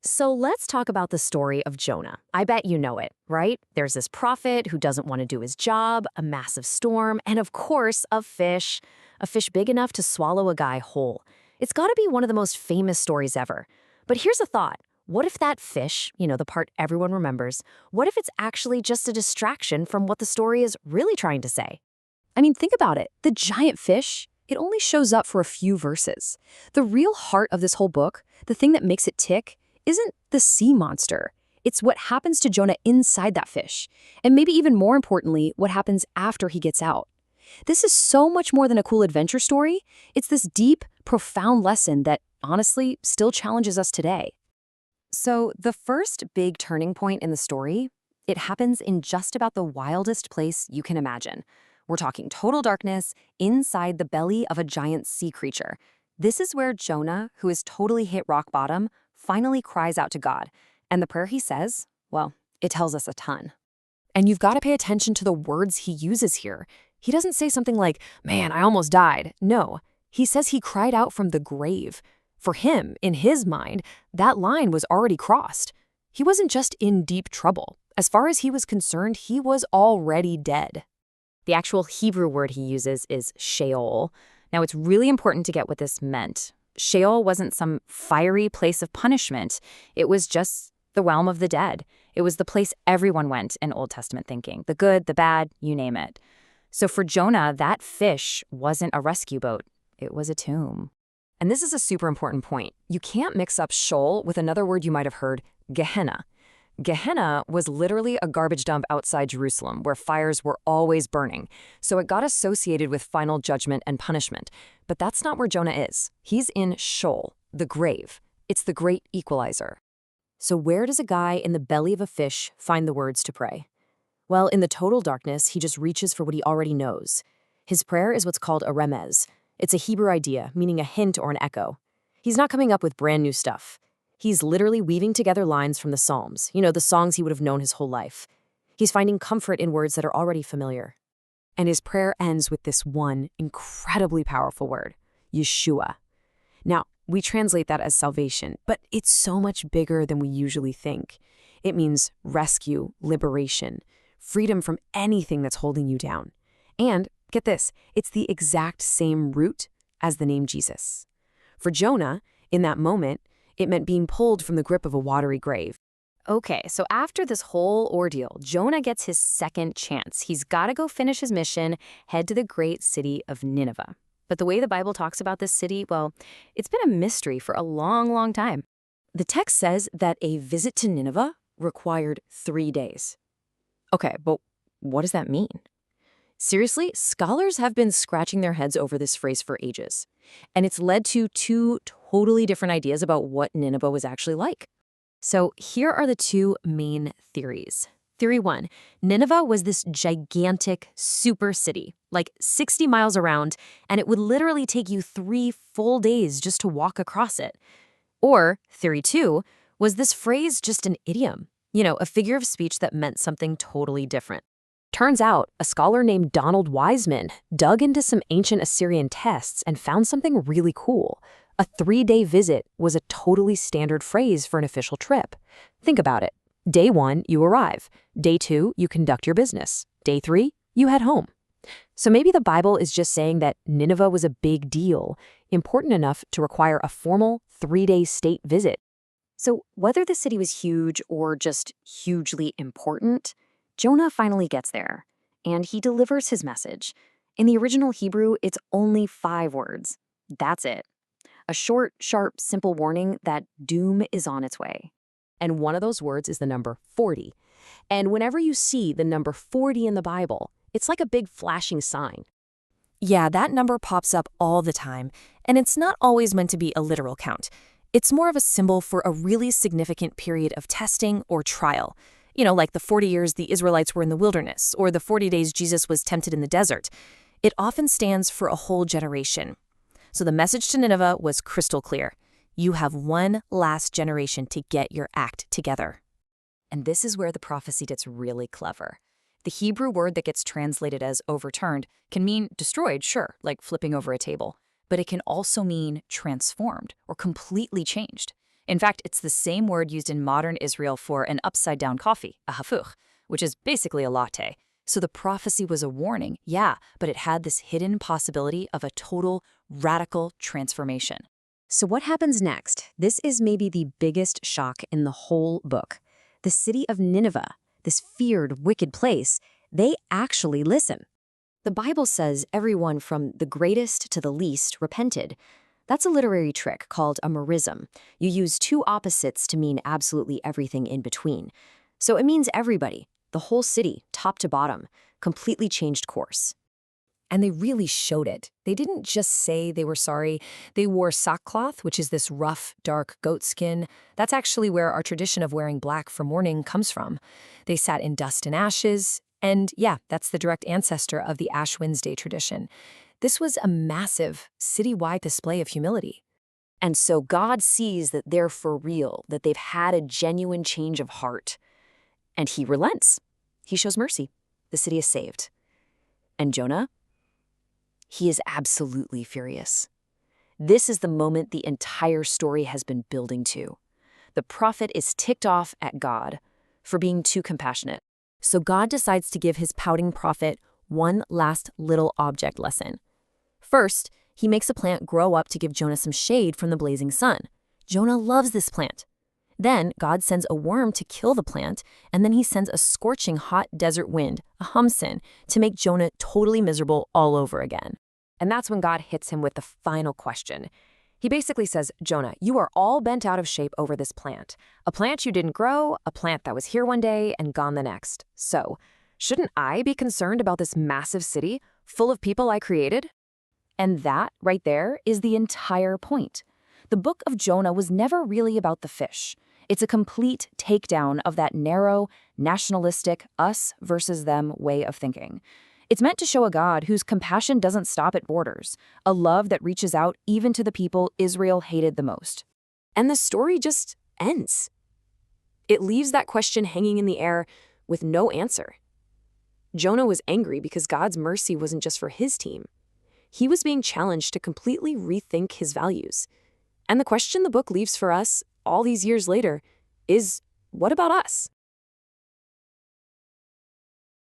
So let's talk about the story of Jonah. I bet you know it, right? There's this prophet who doesn't want to do his job, a massive storm, and of course, a fish. A fish big enough to swallow a guy whole. It's got to be one of the most famous stories ever. But here's a thought. What if that fish, the part everyone remembers, what if it's actually just a distraction from what the story is really trying to say? I mean, think about it. The giant fish, it only shows up for a few verses. The real heart of this whole book, the thing that makes it tick, isn't the sea monster. It's what happens to Jonah inside that fish. And maybe even more importantly, what happens after he gets out. This is so much more than a cool adventure story. It's this deep, profound lesson that, honestly, still challenges us today. So the first big turning point in the story, it happens in just about the wildest place you can imagine. We're talking total darkness inside the belly of a giant sea creature. This is where Jonah, who has totally hit rock bottom, finally cries out to God. And the prayer he says, well, it tells us a ton. And you've got to pay attention to the words he uses here. He doesn't say something like, "Man, I almost died." No, he says he cried out from the grave. For him, in his mind, that line was already crossed. He wasn't just in deep trouble. As far as he was concerned, he was already dead. The actual Hebrew word he uses is Sheol. Now, it's really important to get what this meant. Sheol wasn't some fiery place of punishment. It was just the realm of the dead. It was the place everyone went in Old Testament thinking. The good, the bad, you name it. So for Jonah, that fish wasn't a rescue boat. It was a tomb. And this is a super important point. You can't mix up Sheol with another word you might have heard, Gehenna. Gehenna was literally a garbage dump outside Jerusalem where fires were always burning, so it got associated with final judgment and punishment. But that's not where Jonah is. He's in Sheol, the grave. It's the great equalizer. So where does a guy in the belly of a fish find the words to pray? Well, in the total darkness, he just reaches for what he already knows. His prayer is what's called a remez. It's a Hebrew idea, meaning a hint or an echo. He's not coming up with brand new stuff. He's literally weaving together lines from the Psalms, the songs he would have known his whole life. He's finding comfort in words that are already familiar. And his prayer ends with this one incredibly powerful word, Yeshua. Now, we translate that as salvation, but it's so much bigger than we usually think. It means rescue, liberation, freedom from anything that's holding you down. And, get this, it's the exact same root as the name Jesus. For Jonah, in that moment, it meant being pulled from the grip of a watery grave. Okay, so after this whole ordeal, Jonah gets his second chance. He's got to go finish his mission, head to the great city of Nineveh. But the way the Bible talks about this city, well, it's been a mystery for a long, long time. The text says that a visit to Nineveh required 3 days. Okay, but what does that mean? Seriously, scholars have been scratching their heads over this phrase for ages. And it's led to two totally different ideas about what Nineveh was actually like. So here are the two main theories. Theory 1, Nineveh was this gigantic super city, like 60 miles around, and it would literally take you 3 full days just to walk across it. Or Theory 2, was this phrase just an idiom? A figure of speech that meant something totally different. Turns out, a scholar named Donald Wiseman dug into some ancient Assyrian texts and found something really cool. A 3-day visit was a totally standard phrase for an official trip. Think about it. Day 1, you arrive. Day 2, you conduct your business. Day 3, you head home. So maybe the Bible is just saying that Nineveh was a big deal, important enough to require a formal 3-day state visit. So whether the city was huge or just hugely important, Jonah finally gets there, and he delivers his message. In the original Hebrew, it's only 5 words. That's it. A short, sharp, simple warning that doom is on its way. And one of those words is the number 40. And whenever you see the number 40 in the Bible, it's like a big flashing sign. Yeah, that number pops up all the time, and it's not always meant to be a literal count. It's more of a symbol for a really significant period of testing or trial. Like the 40 years the Israelites were in the wilderness, or the 40 days Jesus was tempted in the desert. It often stands for a whole generation. So the message to Nineveh was crystal clear. You have one last generation to get your act together. And this is where the prophecy gets really clever. The Hebrew word that gets translated as overturned can mean destroyed, sure, like flipping over a table. But it can also mean transformed or completely changed. In fact, it's the same word used in modern Israel for an upside-down coffee, a hafuch, which is basically a latte. So the prophecy was a warning, yeah, but it had this hidden possibility of a total, radical transformation. So what happens next? This is maybe the biggest shock in the whole book. The city of Nineveh, this feared, wicked place, they actually listen. The Bible says everyone from the greatest to the least repented. That's a literary trick called a merism. You use two opposites to mean absolutely everything in between. So it means everybody, the whole city, top to bottom, completely changed course. And they really showed it. They didn't just say they were sorry. They wore sackcloth, which is this rough, dark goat skin. That's actually where our tradition of wearing black for mourning comes from. They sat in dust and ashes. And yeah, that's the direct ancestor of the Ash Wednesday tradition. This was a massive, citywide display of humility. And so God sees that they're for real, that they've had a genuine change of heart. And he relents. He shows mercy. The city is saved. And Jonah? He is absolutely furious. This is the moment the entire story has been building to. The prophet is ticked off at God for being too compassionate. So God decides to give his pouting prophet one last little object lesson. First, he makes a plant grow up to give Jonah some shade from the blazing sun. Jonah loves this plant. Then God sends a worm to kill the plant, and then he sends a scorching hot desert wind, a humsin, to make Jonah totally miserable all over again. And that's when God hits him with the final question. He basically says, Jonah, you are all bent out of shape over this plant. A plant you didn't grow, a plant that was here one day and gone the next. So, shouldn't I be concerned about this massive city full of people I created? And that, right there, is the entire point. The book of Jonah was never really about the fish. It's a complete takedown of that narrow, nationalistic, us versus them way of thinking. It's meant to show a God whose compassion doesn't stop at borders, a love that reaches out even to the people Israel hated the most. And the story just ends. It leaves that question hanging in the air with no answer. Jonah was angry because God's mercy wasn't just for his team. He was being challenged to completely rethink his values. And the question the book leaves for us, all these years later, is, what about us?